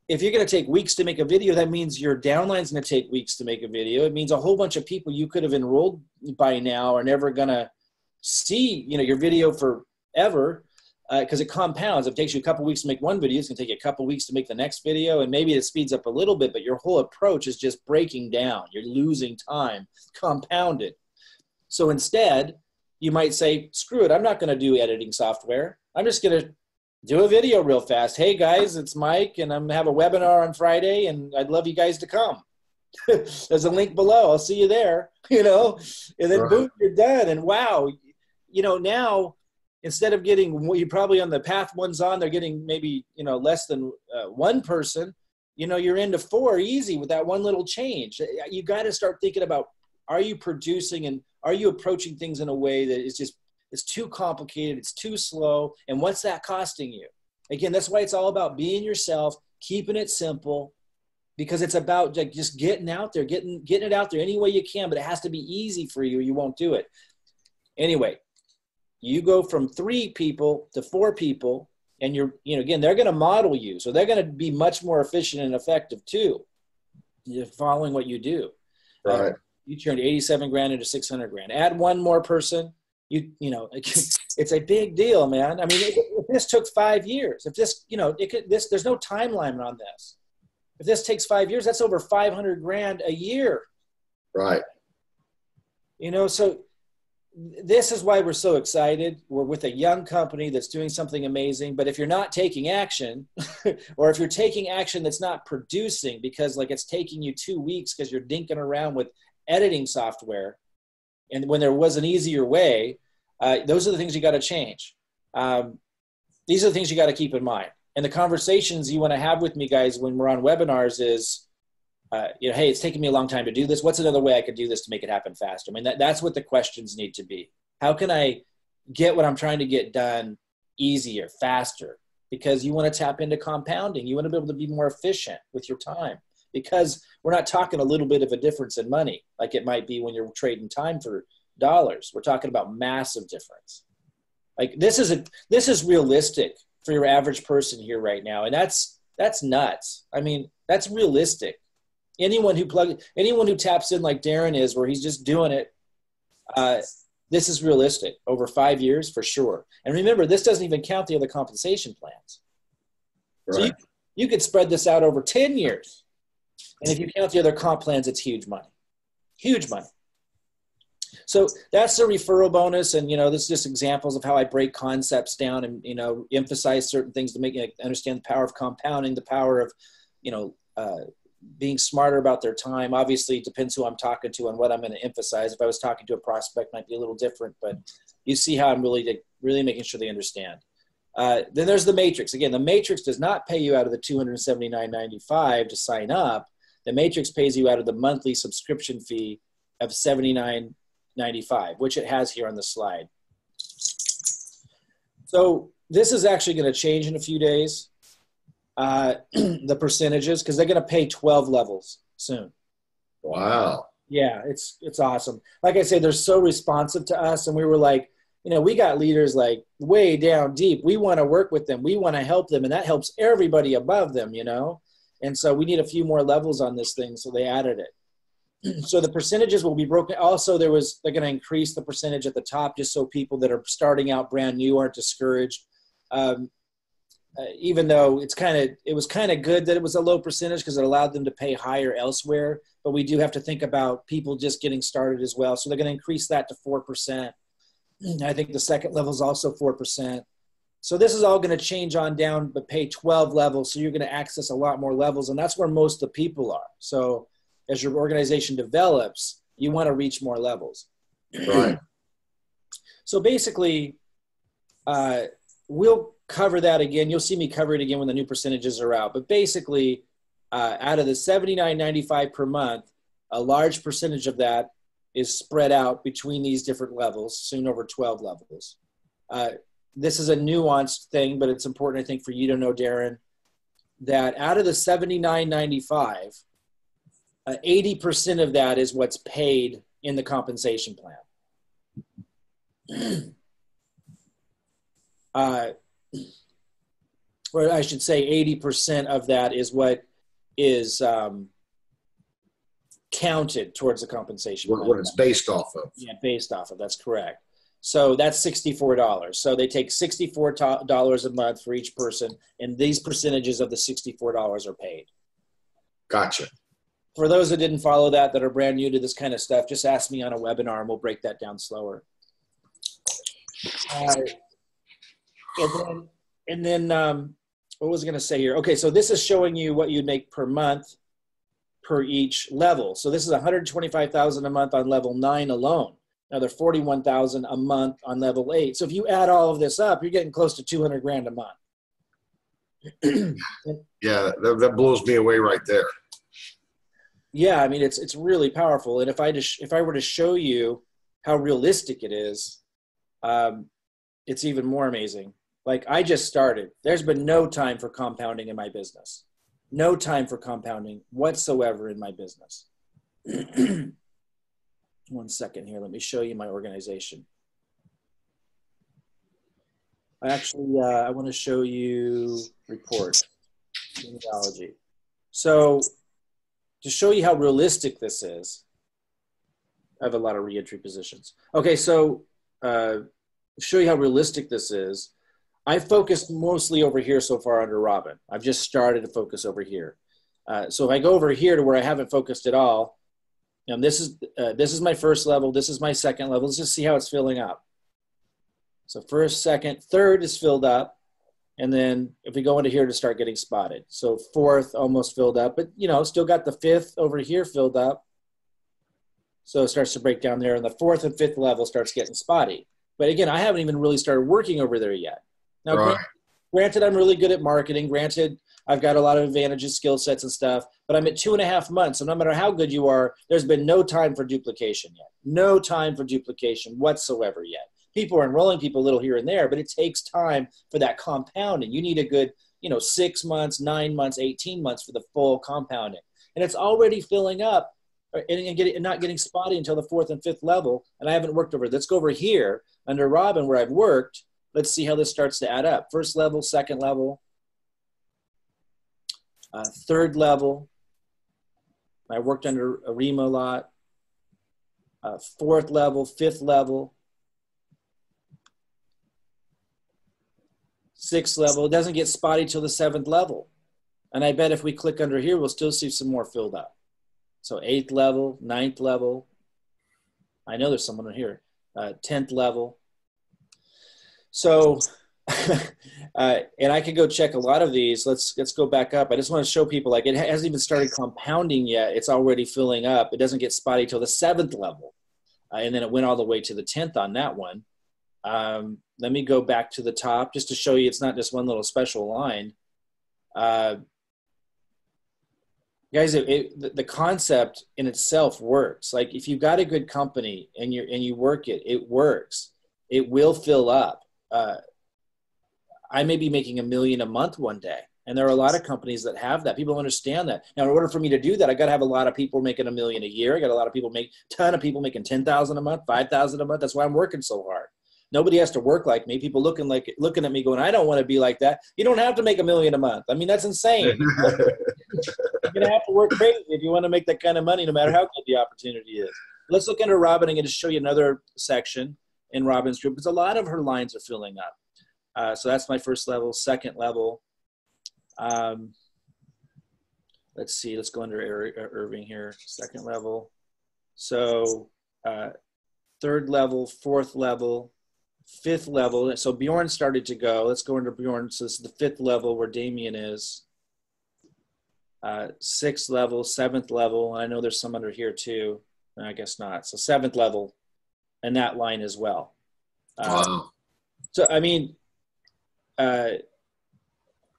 if you're going to take weeks to make a video, that means your downline's going to take weeks to make a video. It means a whole bunch of people you could have enrolled by now are never going to see, your video forever, because it compounds. If it takes you a couple weeks to make one video, it's going to take you a couple weeks to make the next video, and maybe it speeds up a little bit, but your whole approach is just breaking down. You're losing time, compounded. So instead, you might say, screw it, I'm not going to do editing software. I'm just going to do a video real fast. Hey guys, it's Mike, and I'm going to have a webinar on Friday, and I'd love you guys to come. There's a link below. I'll see you there, and then boom, you're done. And wow, now instead of getting, you probably on the path one's on, they're getting maybe, less than one person, you're into 4 easy with that one little change. You got to start thinking about, are you producing and are you approaching things in a way that is just, it's too complicated, it's too slow, and what's that costing you? Again, that's why it's all about being yourself, keeping it simple, because it's about just getting out there, getting it out there any way you can, but it has to be easy for you or you won't do it. Anyway, you go from 3 people to 4 people, and again, they're going to model you. So they're going to be much more efficient and effective too, following what you do. Right. You turned 87 grand into 600 grand. Add one more person. It's a big deal, man. I mean, if this took 5 years, if this, there's no timeline on this. If this takes 5 years, that's over 500 grand a year. Right. So this is why we're so excited. We're with a young company that's doing something amazing. But if you're not taking action, or if you're taking action that's not producing because it's taking you 2 weeks because you're dinking around with editing software, and when there was an easier way, those are the things you got to change. These are the things you got to keep in mind. And the conversations you want to have with me, guys, when we're on webinars is, hey, it's taking me a long time to do this. What's another way I could do this to make it happen faster? I mean, that's what the questions need to be. How can I get what I'm trying to get done easier, faster? because you want to tap into compounding. You want to be able to be more efficient with your time, because we're not talking a little bit of a difference in money like it might be when you're trading time for dollars. We're talking about massive difference. Like this is realistic for your average person here right now. And that's nuts. I mean, that's realistic. Anyone who taps in like Darren is, where he's just doing it, this is realistic over 5 years for sure. And remember, this doesn't even count the other compensation plans. Right. So you could spread this out over 10 years. And if you count the other comp plans, it's huge money. Huge money. So that's the referral bonus. And, this is just examples of how I break concepts down and, emphasize certain things to make you understand the power of compounding, the power of, being smarter about their time. Obviously, it depends who I'm talking to and what I'm going to emphasize. If I was talking to a prospect, it might be a little different, but you see how I'm really making sure they understand. Then there's the matrix. Again, the matrix does not pay you out of the $279.95 to sign up. The matrix pays you out of the monthly subscription fee of $79.95, which it has here on the slide. So this is actually going to change in a few days. The percentages, because they're going to pay 12 levels soon. Wow. Yeah, it's awesome. Like I say, they're so responsive to us, and we were like, we got leaders like way down deep. We want to work with them. We want to help them, and that helps everybody above them, And so we need a few more levels on this thing, so they added it. So the percentages will be broken. Also, they're going to increase the percentage at the top just so people that are starting out brand new aren't discouraged. Even though it was kind of good that it was a low percentage because it allowed them to pay higher elsewhere. But we do have to think about people just getting started as well. So they're going to increase that to 4%. I think the second level is also 4%. So this is all going to change on down, but pay 12 levels. So you're going to access a lot more levels. And that's where most of the people are. So as your organization develops, you want to reach more levels. Right. So basically, we'll cover that again. You'll see me cover it again when the new percentages are out. But basically, out of the $79.95 per month, a large percentage of that is spread out between these different levels, soon over 12 levels. This is a nuanced thing, but it's important, I think, for you to know, Darren, that out of the $79.95, 80% of that is what's paid in the compensation plan. Or I should say 80% of that is what is counted towards the compensation plan. What it's based off of. Yeah, based off of. That's correct. So that's $64. So they take $64 a month for each person, and these percentages of the $64 are paid. Gotcha. For those that didn't follow that are brand new to this kind of stuff, just ask me on a webinar, and we'll break that down slower. And then what was I going to say here? Okay, so this is showing you what you'd make per month per each level. So this is $125,000 a month on level 9 alone. Another $41,000 a month on level 8. So if you add all of this up, you're getting close to $200,000 a month. Yeah, that blows me away right there. Yeah, I mean it's really powerful. And if I were to show you how realistic it is, it's even more amazing. Like I just started. There's been no time for compounding in my business. No time for compounding whatsoever in my business. One second here. Let me show you my organization. Actually, I want to show you report genealogy. So to show you how realistic this is, I have a lot of reentry positions. Okay, so to show you how realistic this is, I focused mostly over here so far under Robin. I've just started to focus over here. So if I go over here to where I haven't focused at all, this is my first level. This is my second level. Let's just see how it's filling up. So first, second, third is filled up. And then if we go into here to start getting spotted. So fourth almost filled up, but still got the fifth over here filled up. So it starts to break down there, and the fourth and fifth level starts getting spotty. But again, I haven't even really started working over there yet. Now, right. Granted, I'm really good at marketing. Granted, I've got a lot of advantages, skill sets and stuff, but I'm at 2.5 months. So no matter how good you are, there's been no time for duplication yet. No time for duplication whatsoever yet. people are enrolling people a little here and there, but it takes time for that compounding. You need a good, 6 months, 9 months, 18 months for the full compounding. And it's already filling up and not getting spotty until the 4th and 5th level. And I haven't worked over it. Let's go over here under Robin where I've worked. Let's see how this starts to add up. 1st level, 2nd level, 3rd level. I worked under Arima a lot. 4th level, 5th level, 6th level. It doesn't get spotty till the 7th level. And I bet if we click under here, we'll still see some more filled up. So 8th level, 9th level. I know there's someone in here. 10th level. So, and I can go check a lot of these. Let's go back up. I just want to show people, like, it hasn't even started compounding yet. It's already filling up. It doesn't get spotty till the 7th level. And then it went all the way to the 10th on that one. Let me go back to the top just to show you it's not just one little special line. Guys, the concept in itself works. Like, if you've got a good company and you work it, it works. It will fill up. I may be making $1 million a month one day. And there are a lot of companies that have that. People understand that. Now, in order for me to do that, I got to have a lot of people making $1 million a year. I got a ton of people making $10,000 a month, $5,000 a month. That's why I'm working so hard. Nobody has to work like me. People looking at me going, I don't want to be like that. You don't have to make $1 million a month. I mean, that's insane. You're going to have to work crazy if you want to make that kind of money, no matter how good the opportunity is. Let's look into Robin. I'm going to show you another section in Robin's group, because a lot of her lines are filling up. So that's my 1st level, 2nd level. Let's see. Let's go under Irving here. 2nd level. So 3rd level, 4th level, 5th level. So Bjorn started to go. Let's go into Bjorn. So this is the 5th level where Damien is. 6th level, 7th level. I know there's some under here too. I guess not. So 7th level and that line as well. Wow. So, I mean, it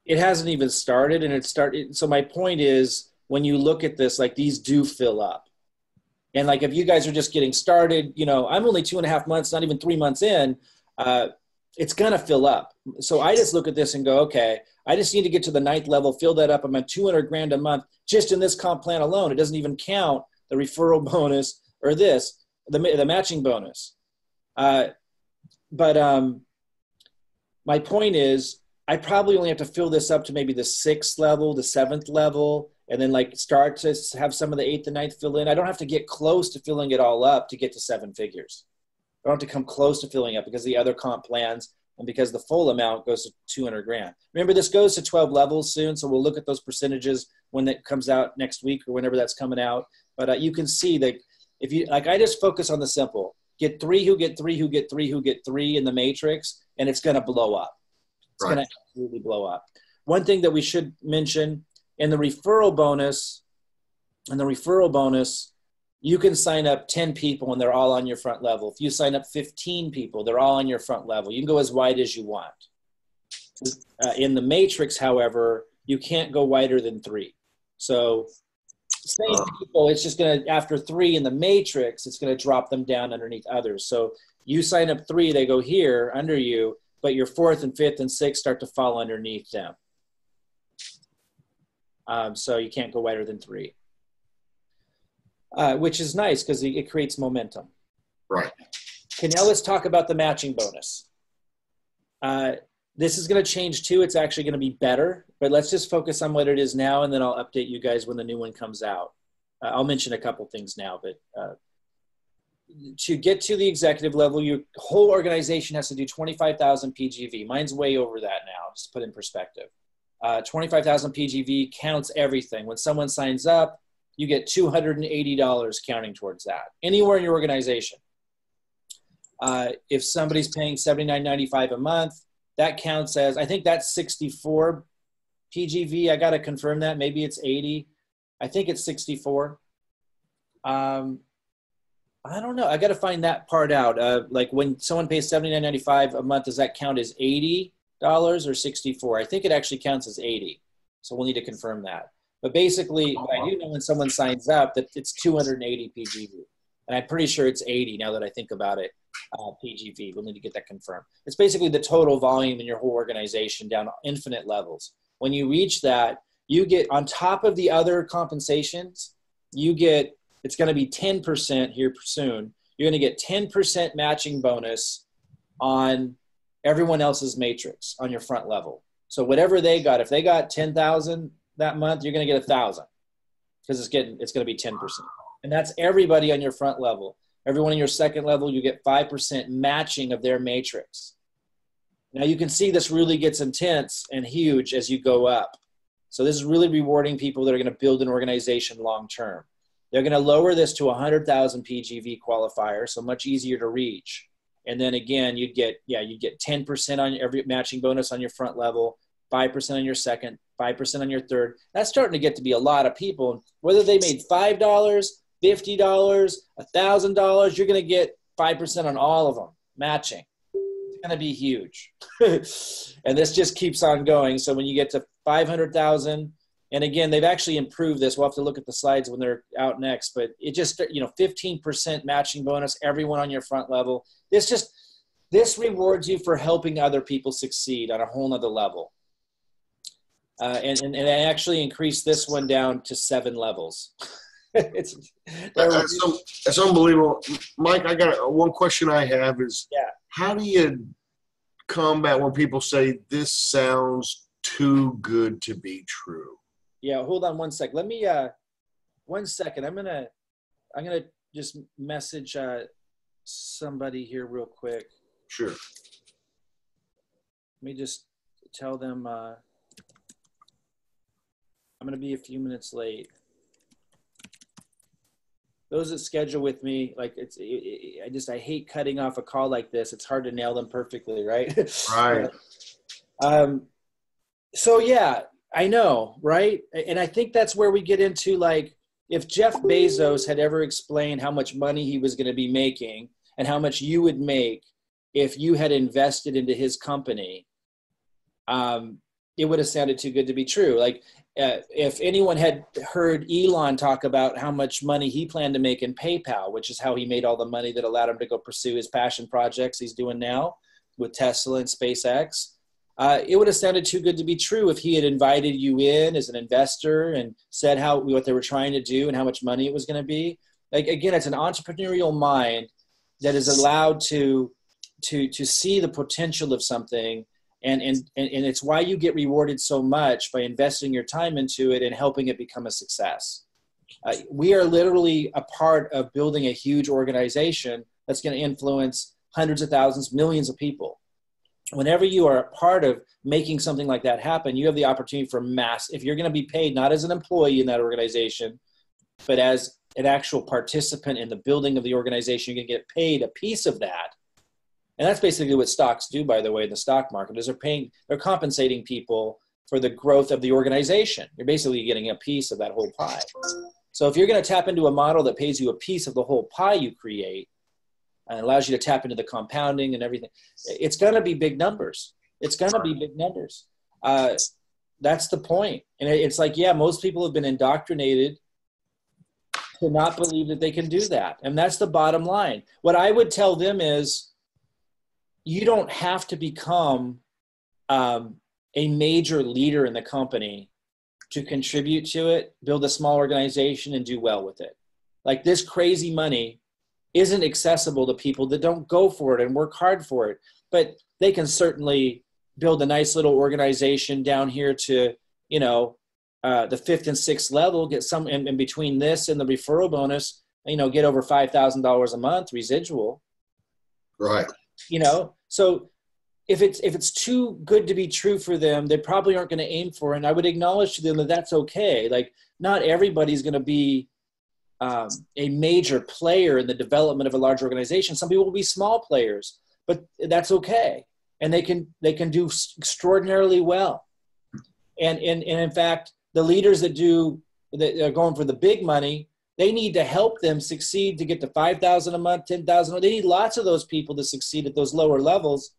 hasn't even started, and it started. So my point is, when you look at this, like, these do fill up. And like, if you guys are just getting started, I'm only 2.5 months, not even 3 months in, it's going to fill up. So I just look at this and go, okay, I just need to get to the 9th level, fill that up. I'm at $200,000 a month just in this comp plan alone. It doesn't even count the referral bonus or the matching bonus. But my point is, I probably only have to fill this up to maybe the 6th level, the 7th level, and then like start to have some of the 8th and 9th fill in. I don't have to get close to filling it all up to get to 7 figures. I don't have to come close to filling up because the other comp plans and because the full amount goes to $200,000. Remember, this goes to 12 levels soon, so we'll look at those percentages when that comes out next week or whenever that's coming out. But you can see that if you, like, I just focus on the simple. Get 3 who get 3 who get 3 who get 3 in the matrix, and it's going to blow up. It's going to absolutely blow up. One thing that we should mention, in the referral bonus, you can sign up 10 people and they're all on your front level. If you sign up 15 people, they're all on your front level. You can go as wide as you want. In the matrix, however, you can't go wider than 3. So same people, it's just going to, after 3 in the matrix, it's going to drop them down underneath others. So you sign up 3, they go here under you, but your 4th and 5th and 6th start to fall underneath them. So you can't go wider than 3. Which is nice because it creates momentum. Right. Okay, now let's talk about the matching bonus. This is going to change too. It's actually going to be better, but let's just focus on what it is now, and then I'll update you guys when the new one comes out. I'll mention a couple things now, but to get to the executive level, your whole organization has to do 25,000 PGV. Mine's way over that now, just to put in perspective. 25,000 PGV counts everything. When someone signs up, you get $280 counting towards that, anywhere in your organization. If somebody's paying $79.95 a month, that counts as, I think that's 64 PGV. I got to confirm that. Maybe it's 80. I think it's 64. I don't know. I got to find that part out. Like when someone pays $79.95 a month, does that count as $80 or 64? I think it actually counts as 80. So we'll need to confirm that. But basically, I do know when someone signs up that it's 280 PGV. And I'm pretty sure it's 80 now that I think about it. PGV. We'll need to get that confirmed. It's basically the total volume in your whole organization down infinite levels. When you reach that, you get on top of the other compensations, it's going to be 10% here soon. You're going to get 10% matching bonus on everyone else's matrix on your front level. So whatever they got, if they got 10,000 that month, you're going to get 1,000 because it's going to be 10%. And that's everybody on your front level. Everyone in your second level, you get 5% matching of their matrix. Now you can see this really gets intense and huge as you go up. So this is really rewarding people that are going to build an organization long-term. They're going to lower this to 100,000 PGV qualifier, so much easier to reach. And then again, you'd get 10% on every matching bonus on your front level, 5% on your second, 5% on your third. That's starting to get to be a lot of people. Whether they made $5, $50, $1,000, you're going to get 5% on all of them matching. It's going to be huge. And this just keeps on going. So when you get to 500,000, and again, they've actually improved this. We'll have to look at the slides when they're out next, but it just, 15% matching bonus, everyone on your front level. This rewards you for helping other people succeed on a whole nother level. And I actually increased this one down to 7 levels. That's unbelievable. Mike, I got one question I have is, how do you combat when people say this sounds too good to be true? Yeah, hold on one sec. Let me 1 second. I'm gonna just message somebody here real quick. Sure. Let me just tell them I'm gonna be a few minutes late. Those that schedule with me, like I hate cutting off a call like this. It's hard to nail them perfectly, right? Right. So yeah, I know, right? And I think that's where we get into, like, if Jeff Bezos had ever explained how much money he was going to be making and how much you would make if you had invested into his company, it would have sounded too good to be true. Like, if anyone had heard Elon talk about how much money he planned to make in PayPal, which is how he made all the money that allowed him to go pursue his passion projects he's doing now with Tesla and SpaceX, it would have sounded too good to be true if he had invited you in as an investor and said what they were trying to do and how much money it was going to be. Like, again, it's an entrepreneurial mind that is allowed to see the potential of something. And it's why you get rewarded so much by investing your time into it and helping it become a success. We are literally a part of building a huge organization that's going to influence hundreds of thousands, millions of people. Whenever you are a part of making something like that happen, you have the opportunity for if you're going to be paid not as an employee in that organization, but as an actual participant in the building of the organization, you're going to get paid a piece of that. And that's basically what stocks do, by the way, in the stock market, is they're compensating people for the growth of the organization. You're basically getting a piece of that whole pie. So if you're going to tap into a model that pays you a piece of the whole pie you create, and allows you to tap into the compounding and everything, it's going to be big numbers. It's going to be big numbers. That's the point. And it's like, yeah, most people have been indoctrinated to not believe that they can do that. And that's the bottom line. What I would tell them is, you don't have to become a major leader in the company to contribute to it, build a small organization, and do well with it. Like, this crazy money isn't accessible to people that don't go for it and work hard for it. But they can certainly build a nice little organization down here to, the 5th and 6th level, get some in between this and the referral bonus, get over $5,000 a month residual. Right. So if it's too good to be true for them, they probably aren't going to aim for it. And I would acknowledge to them that that's okay. Like, not everybody's going to be a major player in the development of a large organization. Some people will be small players, but that's okay. And they can do extraordinarily well. And in fact, the leaders that are going for the big money, they need to help them succeed to get to 5,000 a month, 10,000. They need lots of those people to succeed at those lower levels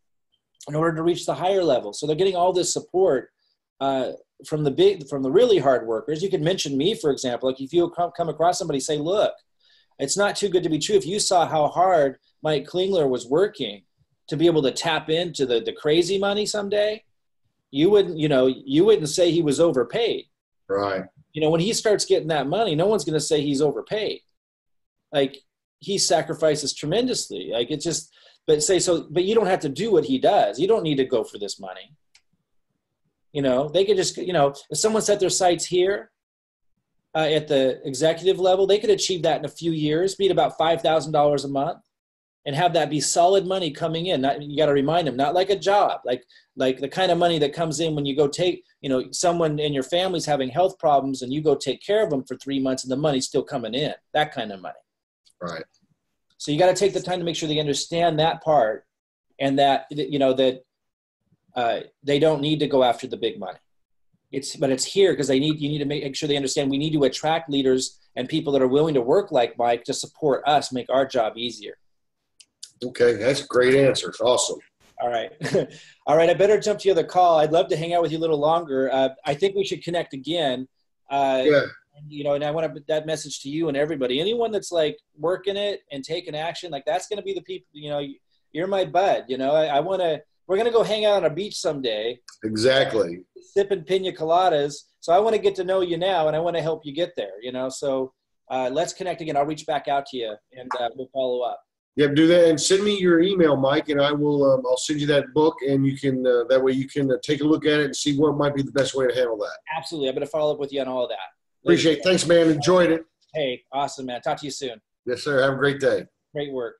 in order to reach the higher level. So they're getting all this support from the really hard workers. You could mention me, for example. Like, if you come across somebody, say, look, it's not too good to be true. If you saw how hard Mike Klingler was working to be able to tap into the crazy money someday, you wouldn't say he was overpaid. Right. When he starts getting that money, no one's going to say he's overpaid. Like, he sacrifices tremendously. Like, it's just, but you don't have to do what he does. You don't need to go for this money. They could just, if someone set their sights here at the executive level, they could achieve that in a few years, be at about $5,000 a month, and have that be solid money coming in. You got to remind them, not like a job, like the kind of money that comes in when you go take, someone in your family's having health problems and you go take care of them for 3 months and the money's still coming in, that kind of money. Right. So you got to take the time to make sure they understand that part, and that, that they don't need to go after the big money. But it's here because you need to make sure they understand we need to attract leaders and people that are willing to work like Mike to support us, make our job easier. Okay, that's a great answer. Awesome. All right. All right, I better jump to the other call. I'd love to hang out with you a little longer. I think we should connect again. Yeah. And I want to put that message to you and everybody. Anyone that's like working it and taking action, like, that's going to be the people, you're my bud. We're going to go hang out on a beach someday. Exactly. Sipping pina coladas. So I want to get to know you now, and I want to help you get there, So let's connect again. I'll reach back out to you, and we'll follow up. Yeah, do that, and send me your email, Mike, and I will. I'll send you that book, and you can. That way, you can take a look at it and see what might be the best way to handle that. Absolutely, I'm going to follow up with you on all of that. Appreciate it. Thanks, man. Enjoyed it. Hey, awesome, man. Talk to you soon. Yes, sir. Have a great day. Great work.